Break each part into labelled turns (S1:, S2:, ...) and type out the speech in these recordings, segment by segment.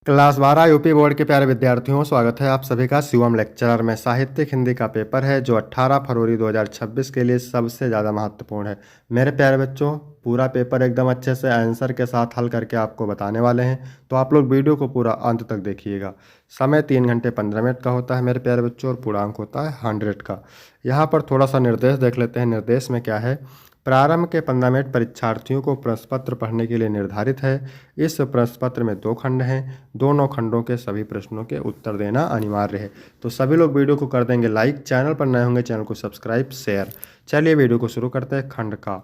S1: Class 12 UP board के प्यारे विद्यार्थियों, स्वागत है आप सभी का शिवम लेक्चरर में। साहित्यिक हिंदी का पेपर है जो 18 फरवरी 2026 के लिए सबसे ज़्यादा महत्वपूर्ण है। मेरे प्यारे बच्चों, पूरा पेपर एकदम अच्छे से आंसर के साथ हल करके आपको बताने वाले हैं, तो आप लोग वीडियो को पूरा अंत तक देखिएगा। समय 3 घंटे 15 मिनट का होता है मेरे प्यारे बच्चों, और पूर्णांक होता है 100 का। यहाँ पर थोड़ा सा निर्देश देख लेते हैं। निर्देश में क्या है? प्रारंभ के 15 मिनट परीक्षार्थियों को प्रश्न पत्र पढ़ने के लिए निर्धारित है। इस प्रश्न पत्र में 2 खंड हैं। दोनों खंडों के सभी प्रश्नों के उत्तर देना अनिवार्य है। तो सभी लोग वीडियो को कर देंगे लाइक, चैनल पर नए होंगे चैनल को सब्सक्राइब, शेयर। चलिए वीडियो को शुरू करते हैं। खंड का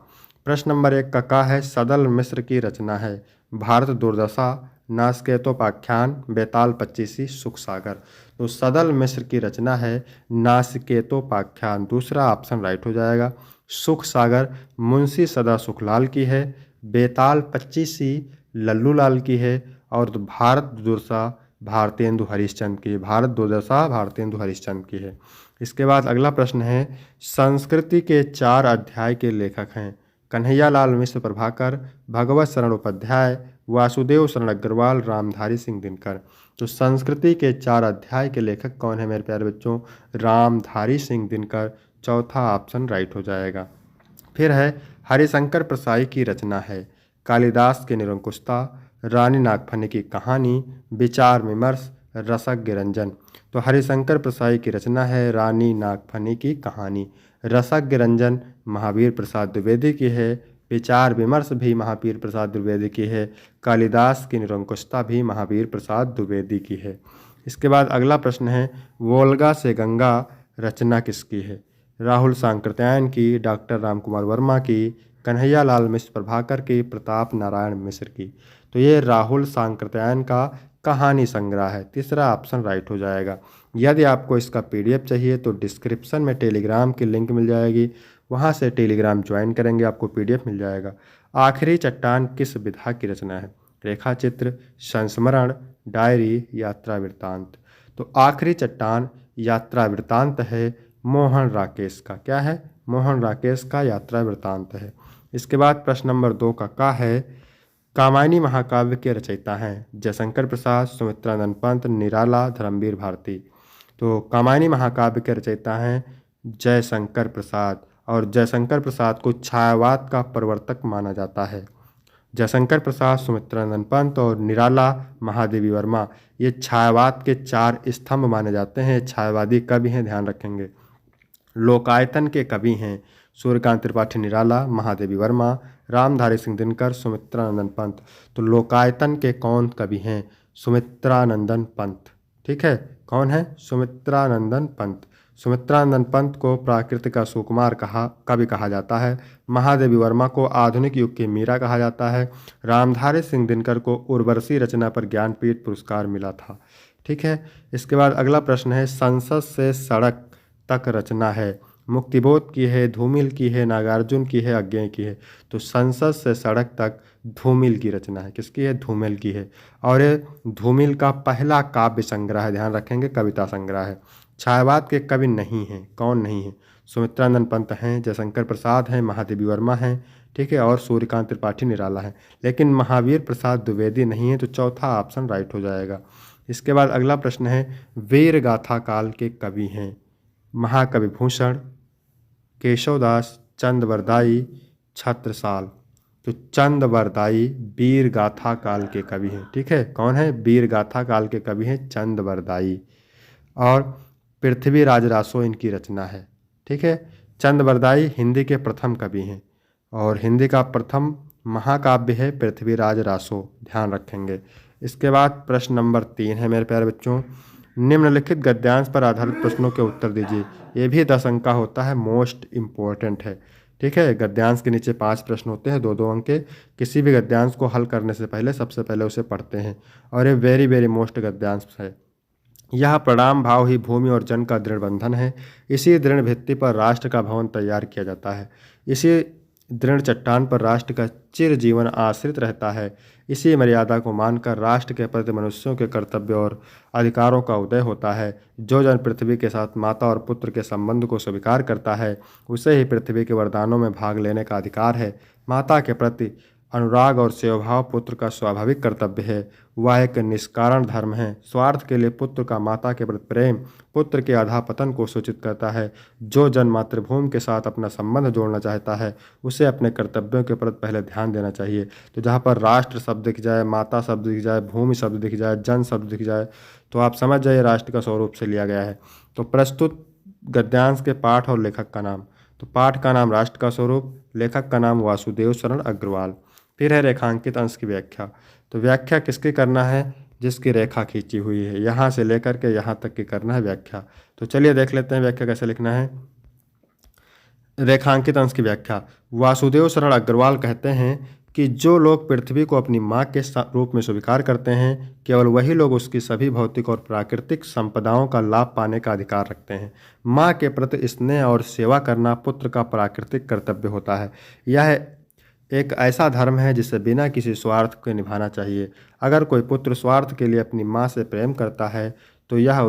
S1: प्रश्न नंबर 1 का है सदल मिश्र की रचना है भारत दुर्दशा, नासकेतोपाख्यान, बेताल पच्चीसी, सुख सागर। तो सदल मिश्र की रचना है नासकेतोपाख्यान, दूसरा ऑप्शन राइट हो जाएगा। सुख सागर मुंशी सदा सुखलाल की है। बेताल पच्चीसी लल्लू लाल की है। और भारत दुर्दशा भारतेंदु हरिश्चंद्र की, भारत दुर्दशा भारतेंदु हरिश्चंद्र की है। इसके बाद अगला प्रश्न है संस्कृति के 4 अध्याय के लेखक हैं कन्हैयालाल मिश्र प्रभाकर, भगवत शरण उपाध्याय, वासुदेव शरण अग्रवाल, रामधारी सिंह दिनकर। तो संस्कृति के 4 अध्याय के लेखक कौन है मेरे प्यारे बच्चों? रामधारी सिंह दिनकर, चौथा ऑप्शन राइट हो जाएगा। फिर है हरिशंकर प्रसाई की रचना है कालिदास के निरंकुशता, रानी नागफनी की कहानी, विचार विमर्श, रसज्ञ रंजन। तो हरिशंकर प्रसाई की रचना है रानी नागफनी की कहानी। रसज्ञ रंजन महावीर प्रसाद द्विवेदी की है। विचार विमर्श भी महावीर प्रसाद द्विवेदी की है। कालिदास की निरंकुशता भी महावीर प्रसाद द्विवेदी की है। इसके बाद अगला प्रश्न है वोल्गा से गंगा रचना किसकी है? राहुल सांकृत्यायन की, डॉक्टर रामकुमार वर्मा की, कन्हैयालाल मिश्र प्रभाकर की, प्रताप नारायण मिश्र की। तो ये राहुल सांकृत्यायन का कहानी संग्रह है, तीसरा ऑप्शन राइट हो जाएगा। यदि आपको इसका पीडीएफ चाहिए तो डिस्क्रिप्शन में टेलीग्राम की लिंक मिल जाएगी, वहाँ से टेलीग्राम ज्वाइन करेंगे आपको पीडीएफ मिल जाएगा। आखिरी चट्टान किस विधा की रचना है? रेखा चित्र, संस्मरण, डायरी, यात्रा वृत्तांत। तो आखिरी चट्टान यात्रा वृत्तांत है मोहन राकेश का। क्या है? मोहन राकेश का यात्रा वृत्तांत है। इसके बाद प्रश्न नंबर 2 का है कामायनी महाकाव्य के रचयिता हैं जयशंकर प्रसाद, सुमित्रानंद पंत, निराला, धर्मवीर भारती। तो कामायनी महाकाव्य के रचयिता हैं जयशंकर प्रसाद, और जयशंकर प्रसाद को छायावाद का प्रवर्तक माना जाता है। जयशंकर प्रसाद, सुमित्रानंद पंत और निराला महादेवी वर्मा ये छायावाद के 4 स्तंभ माने जाते हैं। छायावादी कवि हैं, ध्यान रखेंगे। लोकायतन के कवि हैं सूर्यकांत त्रिपाठी निराला, महादेवी वर्मा, रामधारी सिंह दिनकर, सुमित्रानंदन पंत। तो लोकायतन के कौन कवि हैं? सुमित्रानंदन पंत। ठीक है, कौन है? सुमित्रानंदन पंत। सुमित्रानंदन पंत को प्राकृतिक का सुकुमार कवि कहा जाता है। महादेवी वर्मा को आधुनिक युग के मीरा कहा जाता है। रामधारी सिंह दिनकर को उर्वशी रचना पर ज्ञानपीठ पुरस्कार मिला था। ठीक है, इसके बाद अगला प्रश्न है संसद से सड़क तक रचना है मुक्तिबोध की है, धूमिल की है, नागार्जुन की है, अज्ञेय की है। तो संसद से सड़क तक धूमिल की रचना है। किसकी है? धूमिल की है। और ये धूमिल का पहला काव्य संग्रह है, ध्यान रखेंगे, कविता संग्रह है। छायावाद के कवि नहीं हैं, कौन नहीं है? सुमित्रानंद पंत हैं, जयशंकर प्रसाद हैं, महादेवी वर्मा हैं, ठीक है, और सूर्यकांत त्रिपाठी निराला हैं। लेकिन महावीर प्रसाद द्विवेदी नहीं है, तो चौथा ऑप्शन राइट हो जाएगा। इसके बाद अगला प्रश्न है वीर गाथा काल के कवि हैं महाकवि भूषण, केशवदास, चंदवरदाई, छत्रसाल। तो चंदवरदाई वीर गाथा काल के कवि हैं। ठीक है, कौन है? वीर गाथा काल के कवि हैं चंदवरदाई। और पृथ्वीराज रासो इनकी रचना है। ठीक है, चंदवरदाई हिंदी के प्रथम कवि हैं, और हिंदी का प्रथम महाकाव्य है पृथ्वीराज रासो, ध्यान रखेंगे। इसके बाद प्रश्न नंबर 3 है मेरे प्यारे बच्चों निम्नलिखित गद्यांश पर आधारित प्रश्नों के उत्तर दीजिए। ये भी 10 अंक का होता है, मोस्ट इम्पोर्टेंट है। ठीक है, गद्यांश के नीचे 5 प्रश्न होते हैं 2-2 अंक के। किसी भी गद्यांश को हल करने से पहले सबसे पहले उसे पढ़ते हैं, और ये वेरी वेरी मोस्ट गद्यांश है। यह प्रणाम भाव ही भूमि और जन का दृढ़ बंधन है। इसी दृढ़ भित्ति पर राष्ट्र का भवन तैयार किया जाता है। इसी दृढ़ चट्टान पर राष्ट्र का चिर जीवन आश्रित रहता है। इसी मर्यादा को मानकर राष्ट्र के प्रति मनुष्यों के कर्तव्य और अधिकारों का उदय होता है। जो जन पृथ्वी के साथ माता और पुत्र के संबंध को स्वीकार करता है उसे ही पृथ्वी के वरदानों में भाग लेने का अधिकार है। माता के प्रति अनुराग और सेवाभाव पुत्र का स्वाभाविक कर्तव्य है। वह एक निष्कारण धर्म है। स्वार्थ के लिए पुत्र का माता के प्रति प्रेम पुत्र के अधःपतन को सूचित करता है। जो जन मातृभूमि के साथ अपना संबंध जोड़ना चाहता है उसे अपने कर्तव्यों के प्रति पहले ध्यान देना चाहिए। तो जहाँ पर राष्ट्र शब्द दिख जाए, माता शब्द दिख जाए, भूमि शब्द दिख जाए, जन शब्द दिख जाए, तो आप समझ जाइए राष्ट्र का स्वरूप से लिया गया है। तो प्रस्तुत गद्यांश के पाठ और लेखक का नाम। तो पाठ का नाम राष्ट्र का स्वरूप, लेखक का नाम वासुदेव शरण अग्रवाल। फिर है रेखांकित अंश की व्याख्या। तो व्याख्या किसकी करना है? जिसकी रेखा खींची हुई है, यहाँ से लेकर के यहाँ तक की करना है व्याख्या। तो चलिए देख लेते हैं व्याख्या कैसे लिखना है। रेखांकित अंश की व्याख्या। वासुदेव शरण अग्रवाल कहते हैं कि जो लोग पृथ्वी को अपनी माँ के रूप में स्वीकार करते हैं, केवल वही लोग उसकी सभी भौतिक और प्राकृतिक संपदाओं का लाभ पाने का अधिकार रखते हैं। माँ के प्रति स्नेह और सेवा करना पुत्र का प्राकृतिक कर्तव्य होता है। यह एक ऐसा धर्म है जिसे बिना किसी स्वार्थ के निभाना चाहिए। अगर कोई पुत्र स्वार्थ के लिए अपनी माँ से प्रेम करता है तो यह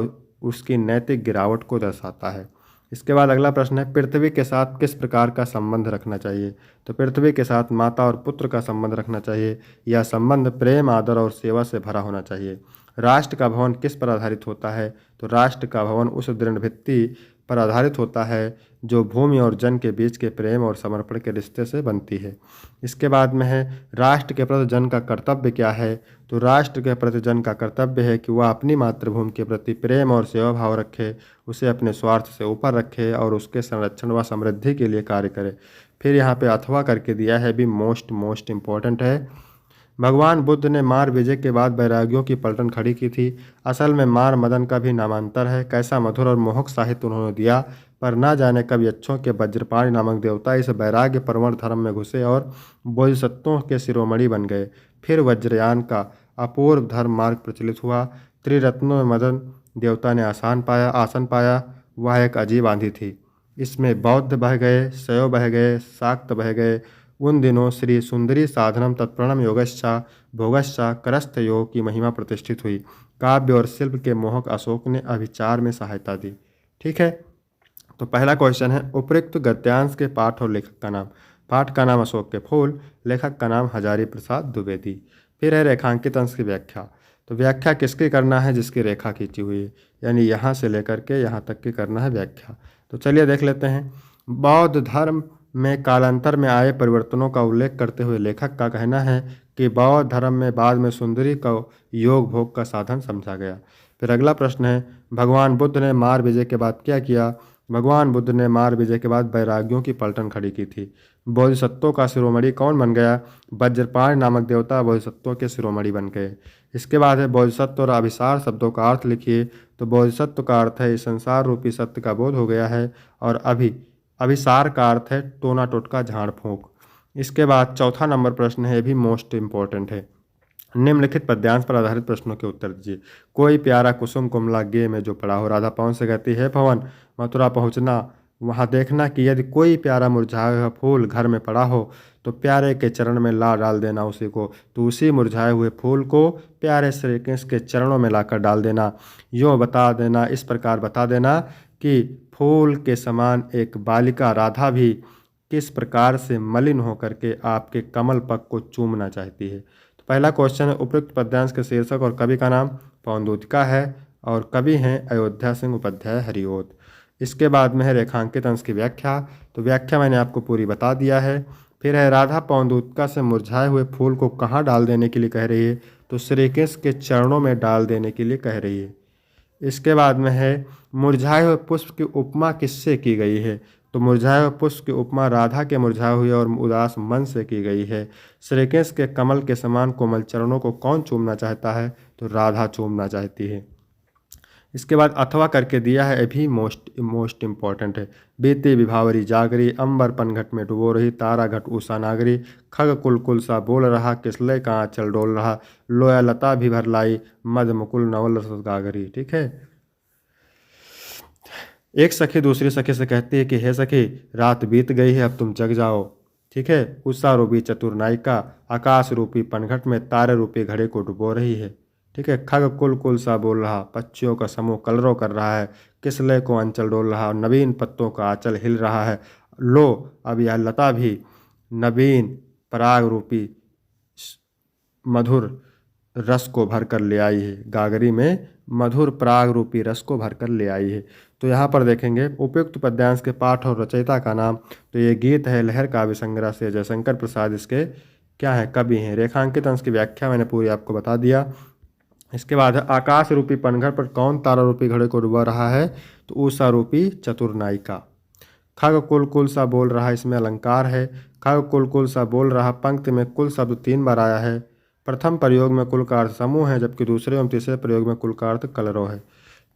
S1: उसकी नैतिक गिरावट को दर्शाता है। इसके बाद अगला प्रश्न है, पृथ्वी के साथ किस प्रकार का संबंध रखना चाहिए? तो पृथ्वी के साथ माता और पुत्र का संबंध रखना चाहिए। यह संबंध प्रेम, आदर और सेवा से भरा होना चाहिए। राष्ट्र का भवन किस पर आधारित होता है? तो राष्ट्र का भवन उस दृढ़ भित्ति पर आधारित होता है जो भूमि और जन के बीच के प्रेम और समर्पण के रिश्ते से बनती है। इसके बाद में है, राष्ट्र के प्रति जन का कर्तव्य क्या है? तो राष्ट्र के प्रति जन का कर्तव्य है कि वह अपनी मातृभूमि के प्रति प्रेम और सेवा भाव रखे, उसे अपने स्वार्थ से ऊपर रखे और उसके संरक्षण व समृद्धि के लिए कार्य करे। फिर यहाँ पे अथवा करके दिया है, भी मोस्ट इम्पोर्टेंट है। भगवान बुद्ध ने मार विजय के बाद वैरागियों की पलटन खड़ी की थी। असल में मार मदन का भी नामांतर है। कैसा मधुर और मोहक साहित्य उन्होंने दिया, पर ना जाने कब यक्षों के वज्रपाणि नामक देवता इस वैराग्य परवण धर्म में घुसे और बोधिसत्वों के शिरोमणि बन गए। फिर वज्रयान का अपूर्व धर्म मार्ग प्रचलित हुआ। त्रिरत्नों में मदन देवता ने आसन पाया। वह एक अजीब आंधी थी। इसमें बौद्ध बह गए, शैव बह गए, शाक्त बह गए। उन दिनों श्री सुंदरी साधनम तत्प्रणम योगश्चा भोगश्चा करस्थ योग की महिमा प्रतिष्ठित हुई। काव्य और शिल्प के मोहक अशोक ने अभिचार में सहायता दी। ठीक है, तो पहला क्वेश्चन है, उपयुक्त गद्यांश के पाठ और लेखक का नाम। पाठ का नाम अशोक के फूल, लेखक का नाम हजारी प्रसाद द्विवेदी। फिर है रेखांकित अंश की व्याख्या। तो व्याख्या किसकी करना है? जिसकी रेखा खींची हुई है, यानी यहाँ से लेकर के यहाँ तक की करना है व्याख्या। तो चलिए देख लेते हैं। बौद्ध धर्म में कालांतर में आए परिवर्तनों का उल्लेख करते हुए लेखक का कहना है कि बौद्ध धर्म में बाद में सुंदरी को योग भोग का साधन समझा गया। फिर अगला प्रश्न है, भगवान बुद्ध ने मार विजय के बाद क्या किया? भगवान बुद्ध ने मार विजय के बाद वैरागियों की पलटन खड़ी की थी। बोधिसत्वों का शिरोमणि कौन बन गया? वज्रपाण नामक देवता बोधिसत्वों के शिरोमणि बन गए। इसके बाद है, बोधिसत्व और अभिसार शब्दों का अर्थ लिखिए। तो बोधिसत्व का अर्थ है इस संसार रूपी सत्य का बोध हो गया है, और अभिसार का अर्थ है टोना टोटका झाड़ फूंक। इसके बाद चौथा नंबर प्रश्न है, भी मोस्ट इम्पोर्टेंट है। निम्नलिखित पद्यांश पर आधारित प्रश्नों के उत्तर दीजिए। कोई प्यारा कुसुम कुमला गे में जो पड़ा हो। राधा पवन से कहती है, पवन मथुरा पहुँचना, वहाँ देखना कि यदि कोई प्यारा मुरझाया हुआ फूल घर में पड़ा हो तो प्यारे के चरण में ला डाल देना उसी को। तो उसी मुरझाए हुए फूल को प्यारे श्री कृष्ण के चरणों में लाकर डाल देना। यूँ बता देना, इस प्रकार बता देना कि फूल के समान एक बालिका राधा भी किस प्रकार से मलिन होकर के आपके कमल पग को चूमना चाहती है। तो पहला क्वेश्चन है, उपयुक्त पद्यांश के शीर्षक और कवि का नाम। पवन दूतिका है और कवि हैं अयोध्या सिंह उपाध्याय हरिओत। इसके बाद में है रेखांकित अंश की व्याख्या। तो व्याख्या मैंने आपको पूरी बता दिया है। फिर है, राधा पवन दूतिका से मुरझाए हुए फूल को कहाँ डाल देने के लिए कह रही है? तो श्री कृष्ण के चरणों में डाल देने के लिए कह रही है। इसके बाद में है, मुरझाए हुए पुष्प की उपमा किससे की गई है? तो मुरझाए हुए पुष्प की उपमा राधा के मुरझाए हुए और उदास मन से की गई है। श्री कृष्ण के कमल के समान कोमल चरणों को कौन चूमना चाहता है? तो राधा चूमना चाहती है। इसके बाद अथवा करके दिया है, भी मोस्ट इम्पॉर्टेंट है। बीती विभावरी जागरी, अंबर पनघट में डुबो रही, तारा घट उषा नागरी, खग कुल कुल सा बोल रहा, किसले का आंचल डोल रहा, लोया लता भी भर लाई, मद मुकुल नवल रस गागरी। ठीक है, एक सखी दूसरी सखी से कहती है कि हे सखी, रात बीत गई है, अब तुम जग जाओ। ठीक है, उषा रूपी चतुर नायिका आकाश रूपी पनघट में तारे रूपी घड़े को डुबो रही है। ठीक है, खग कुल कुल सा बोल रहा, पक्षियों का समूह कलरव कर रहा है, किसले को अंचल डोल रहा और नवीन पत्तों का आंचल हिल रहा है। लो, अब यह लता भी नवीन पराग रूपी मधुर रस को भर कर ले आई है, गागरी में मधुर पराग रूपी रस को भर कर ले आई है। तो यहाँ पर देखेंगे उपयुक्त पद्यांश के पाठ और रचयिता का नाम। तो ये गीत है लहर काव्य संग्रह से, जयशंकर प्रसाद इसके क्या है, कवि हैं। रेखांकित अंश की व्याख्या मैंने पूरी आपको बता दिया। इसके बाद है आकाश रूपी पनघट पर कौन तारा रूपी घड़े को डुबा रहा है, तो ऊषा रूपी चतुर्नायिका। खग कुल कुल सा बोल रहा, इसमें अलंकार है। खग कुल कुल सा बोल रहा, पंक्ति में कुल शब्द 3 बार आया है। प्रथम प्रयोग में कुल का अर्थ समूह है, जबकि दूसरे एवं तीसरे प्रयोग में कुल का अर्थ कलरव है।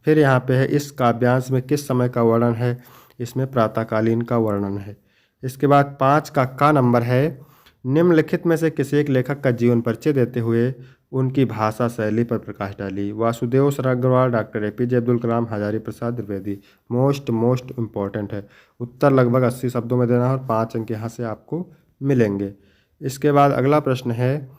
S1: फिर यहाँ पे है इस काव्यांश में किस समय का वर्णन है, इसमें प्रातःकालीन का वर्णन है। इसके बाद 5 का नंबर है, निम्नलिखित में से किसी एक लेखक का जीवन परिचय देते हुए उनकी भाषा शैली पर प्रकाश डाली। वासुदेव सरग Agarwal, doctor APJ Abdul Kalam, Hazari Prasad Dwivedi. Most important है। उत्तर लगभग 80 शब्दों में देना है और 5 अंक यहाँ से आपको मिलेंगे। इसके बाद अगला प्रश्न है,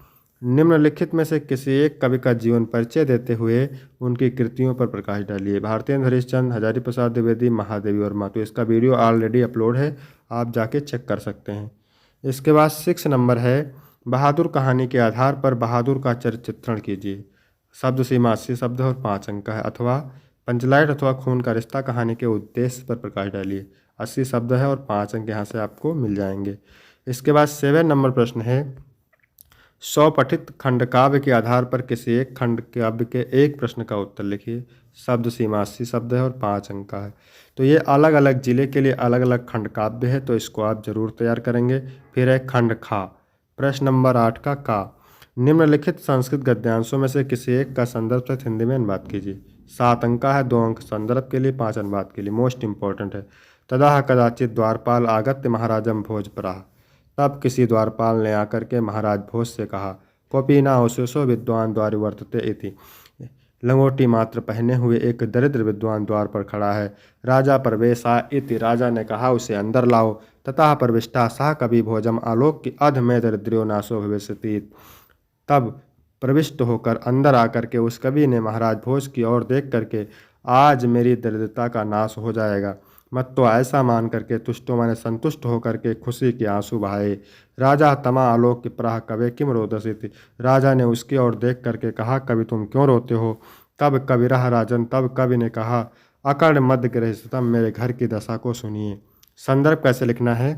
S1: निम्नलिखित में से किसी एक कवि का जीवन परिचय देते हुए उनकी कृतियों पर प्रकाश डालिए। भारतेंद्र हरिश्चंद्र, हजारी प्रसाद द्विवेदी, महादेवी वर्मा। तो इसका वीडियो ऑलरेडी अपलोड है, आप जाके चेक कर सकते हैं। इसके बाद 6 नंबर है, बहादुर कहानी के आधार पर बहादुर का चरित्र चित्रण कीजिए। शब्द सीमा 80 शब्द है और 5 अंक का है। अथवा पंचलाइट अथवा खून का रिश्ता कहानी के उद्देश्य पर प्रकाश डालिए। 80 शब्द है और 5 अंक यहाँ से आपको मिल जाएंगे। इसके बाद 7 नंबर प्रश्न है, स्वपठित खंड काव्य के आधार पर किसी एक खंड काव्य के एक प्रश्न का उत्तर लिखिए। शब्द सीमा 80 शब्द है और 5 अंक का है। तो ये अलग अलग जिले के लिए अलग अलग खंड काव्य है, तो इसको आप जरूर तैयार करेंगे। फिर है खंड खा, प्रश्न नंबर 8 का निम्नलिखित संस्कृत गद्यांशों में से किसी एक का संदर्भ सहित हिंदी में अनुवाद कीजिए। 7 अंक का है, 2 अंक संदर्भ के लिए, 5 अनुवाद के लिए। मोस्ट इंपॉर्टेंट है। तदाह कदाचित द्वारपाल आगत्य महाराजम भोजपराह। तब किसी द्वारपाल ने आकर के महाराज भोज से कहा, कोपी न अवशेषो विद्वान द्वार वर्तते इति। लंगोटी मात्र पहने हुए एक दरिद्र विद्वान द्वार पर खड़ा है। राजा प्रवेशा इति, राजा ने कहा उसे अंदर लाओ। ततः प्रविष्टा सह कवि भोजम आलोक की अध में दरिद्र्यो नाशो भविष्यति। तब प्रविष्ट होकर अंदर आकर के उस कवि ने महाराज भोज की ओर देख करके, आज मेरी दरिद्रता का नाश हो जाएगा, मत तो ऐसा मान करके तुष्टो माने संतुष्ट होकर के खुशी के आंसू बहाए। राजा तमा आलोक की प्राह कवे किम रोदसी। राजा ने उसकी ओर देख करके कहा, कवि तुम क्यों रोते हो। तब कवि रहा राजन, तब कवि ने कहा, अकर्ण मध्य गृहस्थम, मेरे घर की दशा को सुनिए। संदर्भ कैसे लिखना है,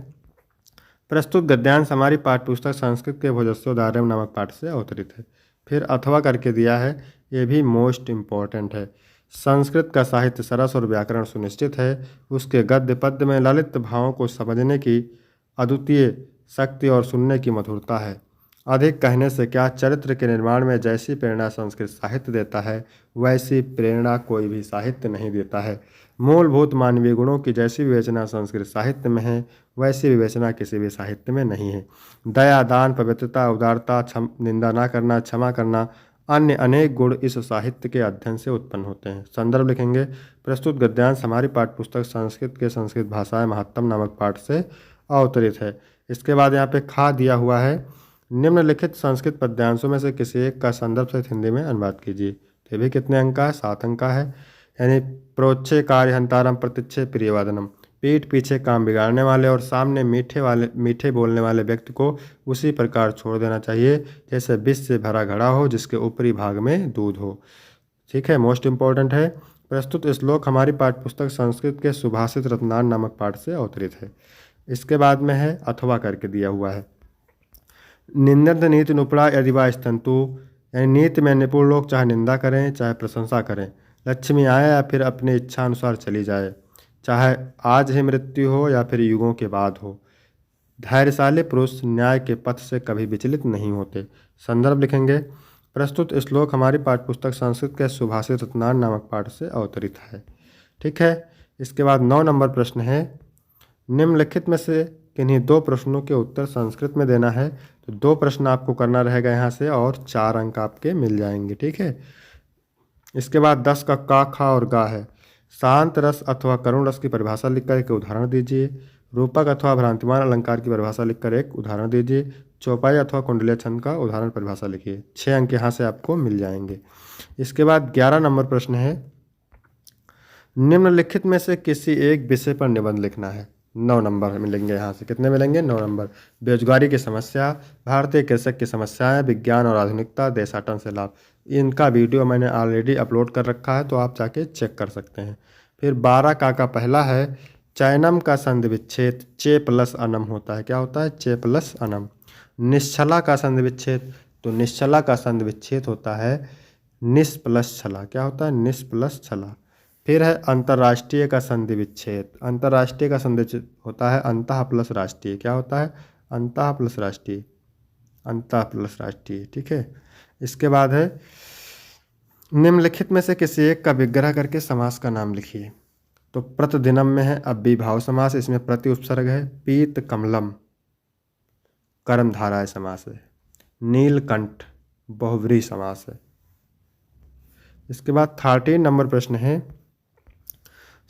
S1: प्रस्तुत गद्यांश हमारी पाठ्यपुस्तक संस्कृत के भोजस्योदार्यम नामक पाठ से अवतरित है। फिर अथवा करके दिया है, ये भी मोस्ट इम्पॉर्टेंट है। संस्कृत का साहित्य सरस और व्याकरण सुनिश्चित है। उसके गद्य पद्य में ललित भावों को समझने की अद्वितीय शक्ति और सुनने की मधुरता है। अधिक कहने से क्या, चरित्र के निर्माण में जैसी प्रेरणा संस्कृत साहित्य देता है, वैसी प्रेरणा कोई भी साहित्य नहीं देता है। मूलभूत मानवीय गुणों की जैसी विवेचना संस्कृत साहित्य में है, वैसी विवेचना किसी भी साहित्य में नहीं है। दया, दान, पवित्रता, उदारता, निंदा न करना, क्षमा करना, अन्य अनेक गुण इस साहित्य के अध्ययन से उत्पन्न होते हैं। संदर्भ लिखेंगे, प्रस्तुत गद्यांश हमारी पाठ्यपुस्तक संस्कृत के संस्कृत भाषाएं महत्तम नामक पाठ से अवतरित है। इसके बाद यहाँ पे खा दिया हुआ है, निम्नलिखित संस्कृत पद्यांशों में से किसी एक का संदर्भ सहित हिंदी में अनुवाद कीजिए। तो भी कितने अंक का है, 7 अंक का है। यानी प्रोच्छे कार्य हंतारम प्रतिच्छे प्रियवादनम, पीठ पीछे काम बिगाड़ने वाले और सामने मीठे बोलने वाले व्यक्ति को उसी प्रकार छोड़ देना चाहिए जैसे विष से भरा घड़ा हो जिसके ऊपरी भाग में दूध हो। ठीक है, मोस्ट इम्पॉर्टेंट है। प्रस्तुत श्लोक हमारी पाठ्यपुस्तक संस्कृत के सुभाषित रत्नान नामक पाठ से अवतरित है। इसके बाद में है अथवा करके दिया हुआ है, निंदत नीति नुपड़ा यदि वा स्तंतु, यानी नीति में निपुण लोग चाहे निंदा करें चाहे प्रशंसा करें, लक्ष्मी आए या फिर अपनी इच्छा अनुसार चली जाए, चाहे आज ही मृत्यु हो या फिर युगों के बाद हो। धैर्यशाली पुरुष न्याय के पथ से कभी विचलित नहीं होते। संदर्भ लिखेंगे, प्रस्तुत श्लोक हमारी पाठ्यपुस्तक संस्कृत के सुभाषित रत्नान नामक पाठ से अवतरित है। ठीक है, इसके बाद 9 नंबर प्रश्न है, निम्नलिखित में से किन्हीं 2 प्रश्नों के उत्तर संस्कृत में देना है। तो 2 प्रश्न आपको करना रहेगा यहाँ से और 4 अंक आपके मिल जाएंगे। ठीक है, इसके बाद 10 का खा और गा है, शांत रस अथवा करुण रस की परिभाषा लिखकर एक उदाहरण दीजिए। रूपक अथवा भ्रांतिमान अलंकार की परिभाषा लिखकर एक उदाहरण दीजिए। चौपाई अथवा कुंडलीय छंद का उदाहरण परिभाषा लिखिए। 6 अंक यहाँ से आपको मिल जाएंगे। इसके बाद 11 नंबर प्रश्न है, निम्नलिखित में से किसी एक विषय पर निबंध लिखना है। 9 नंबर मिलेंगे यहाँ से। कितने मिलेंगे? 9 नंबर। बेरोजगारी की समस्या, भारतीय कृषक की समस्याएं, विज्ञान और आधुनिकता, देशाटन से लाभ। इनका वीडियो मैंने ऑलरेडी अपलोड कर रखा है, तो आप जाके चेक कर सकते हैं। फिर 12 का पहला है चैनम का संधि विच्छेद चे प्लस अनम होता है। क्या होता है? चे प्लस अनम। निश्चला का संधि विच्छेद, तो निश्चला का संधि विच्छेद होता है निस प्लस छला। क्या होता है? निस प्लस छला। फिर है अंतर्राष्ट्रीय का संधि विच्छेद। अंतर्राष्ट्रीय का संधि विच्छेद होता है अंतः प्लस राष्ट्रीय। क्या होता है? अंतः प्लस राष्ट्रीय, अंतः प्लस राष्ट्रीय। ठीक है। इसके बाद है निम्नलिखित में से किसी एक का विग्रह करके समास का नाम लिखिए। तो प्रतिदिनम में है अव्ययीभाव समास, इसमें प्रति उपसर्ग है। पीत कमलम कर्मधारय समास है। नीलकंठ बहुव्रीहि समास है। इसके बाद 13 नंबर प्रश्न है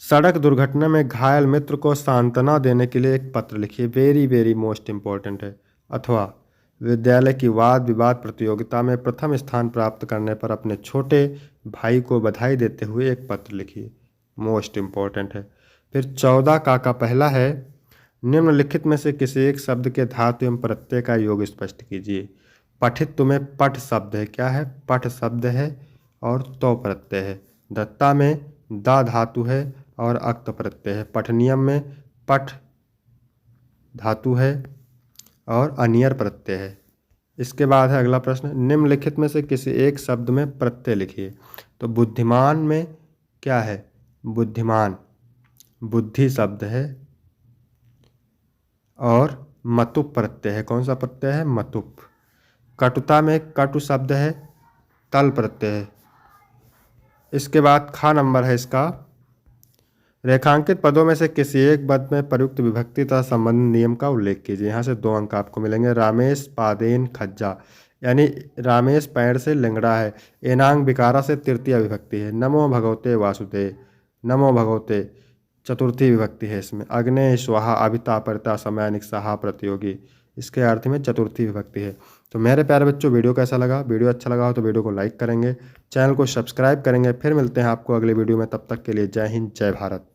S1: सड़क दुर्घटना में घायल मित्र को सांत्वना देने के लिए एक पत्र लिखिए। वेरी वेरी मोस्ट इम्पोर्टेंट है। अथवा विद्यालय की वाद विवाद प्रतियोगिता में प्रथम स्थान प्राप्त करने पर अपने छोटे भाई को बधाई देते हुए एक पत्र लिखिए। मोस्ट इम्पोर्टेंट है। फिर 14 का पहला है निम्नलिखित में से किसी एक शब्द के धातु एवं प्रत्यय का योग स्पष्ट कीजिए। पठित में पठ शब्द है। क्या है? पठ शब्द है और तो प्रत्यय है। दत्ता में दा धातु है और अक्त प्रत्यय है। पठनियम में पठ धातु है और अनियर प्रत्यय है। इसके बाद है अगला प्रश्न निम्नलिखित में से किसी एक शब्द में प्रत्यय लिखिए। तो बुद्धिमान में क्या है? बुद्धिमान बुद्धि शब्द है और मतुप प्रत्यय है। कौन सा प्रत्यय है? मतुप। कटुता में कटु शब्द है, तल प्रत्यय है। इसके बाद खा नंबर है इसका रेखांकित पदों में से किसी एक पद में प्रयुक्त विभक्ति तथा संबंध नियम का उल्लेख कीजिए। यहाँ से 2 अंक आपको मिलेंगे। रामेश पादेन खज्जा, यानी रामेश पैर से लिंगड़ा है। एनांग विकारा से तृतीय विभक्ति है। नमो भगवते वासुदेव, नमो भगवते चतुर्थी विभक्ति है इसमें। अग्ने स्वाहा अभिता परिता समयानिक सहा प्रतियोगी, इसके अर्थ में चतुर्थी विभक्ति है। तो मेरे प्यारे बच्चों वीडियो कैसा लगा? वीडियो अच्छा लगा हो तो वीडियो को लाइक करेंगे, चैनल को सब्सक्राइब करेंगे। फिर मिलते हैं आपको अगले वीडियो में, तब तक के लिए जय हिंद जय भारत।